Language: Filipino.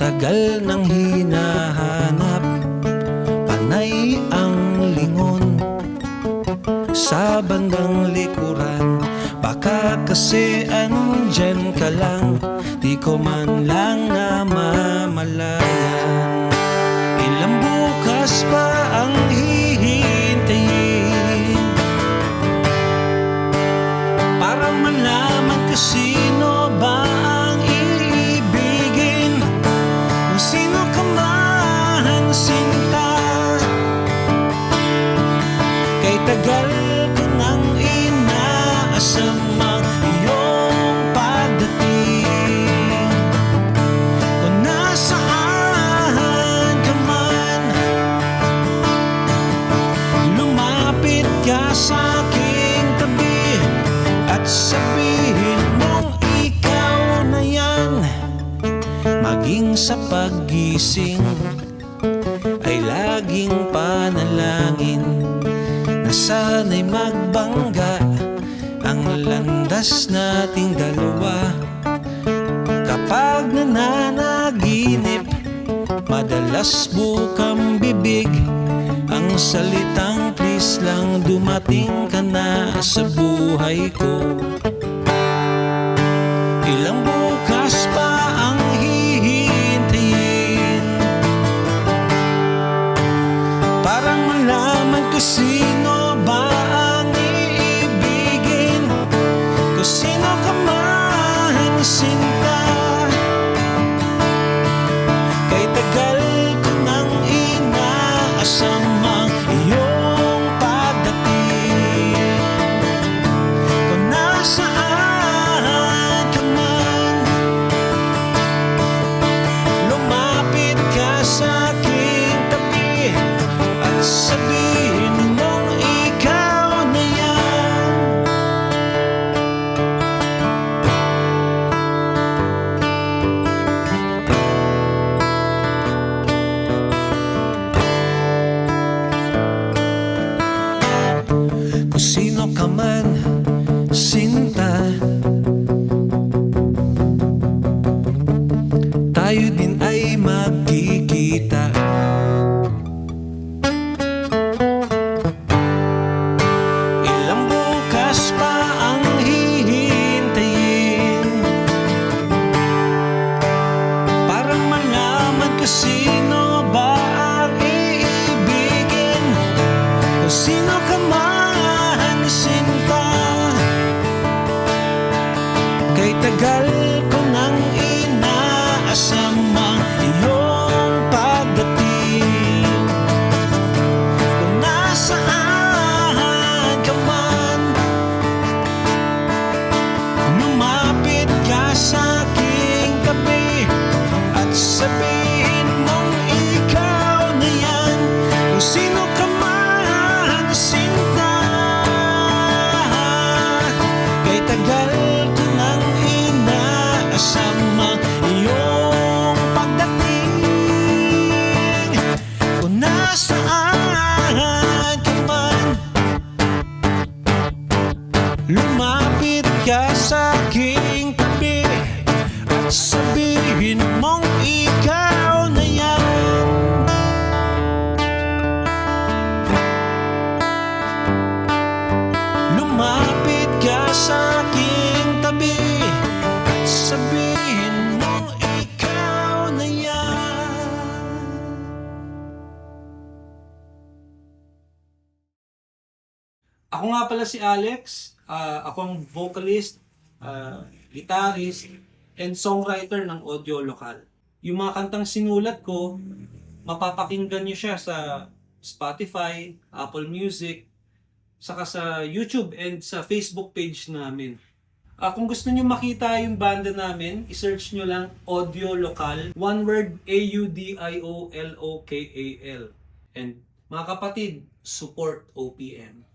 Matagal nang hinahanap, panay ang lingon sa bandang likuran. Baka kasi andyan ka lang, di ko man lang namamalayan. Ilang bukas pa ang hihintayin para malaman kung sino ba ang iibigin. Kung sino ka man, sinta, kay tagal ko nang inaasam ang iyong pagdating. Kung nasaan ka man, lumapit ka sa aking tabi at sabihin mong ikaw na yan. Maging sa paggising ay laging panalangin na sana'y magbangga ang landas nating dalawa. Kapag nananaginip, madalas bukang bibig ang salitang please lang, dumating ka na sa buhay ko. Ilang bukas pa ang hihintayin para malaman ko sino ba ang iibigin. Kung sino ka man, sinta, kay tagal ko nang inaasam ang iyong pagdating. Kung nasaan ka man, lumapit ka sa aking tabi at sabihin mong ikaw na yan. Kung sino ka man, sinta, tayo din ay magkikita. Ilang bukas pa ang hihintayin para malaman ko sino ba ang iibigin. Kung sino ka man, sinta, kay tagal ko nang inaasam ang iyong pagdating. Kung nasaan ka man, lumapit ka sa aking tabi at sabihin mong ikaw na yan. Kung sino ka man, sinta, kay tagal ko nang inaasam ang iyong pagdating. Kung nasaan ka man, lumapit ka sa aking tabi at sabihin mong ikaw na yan. Lumapit ka sa aking tabi at sabihin mong ikaw na yan. Ako nga pala si Alex. Ako ang vocalist, guitarist, and songwriter ng Audio Lokal. Yung mga kantang sinulat ko, mapapakinggan nyo siya sa Spotify, Apple Music, saka sa YouTube and sa Facebook page namin. Kung gusto nyo makita yung banda namin, isearch nyo lang Audio Lokal. One word, AUDIOLOKAL. And mga kapatid, support OPM.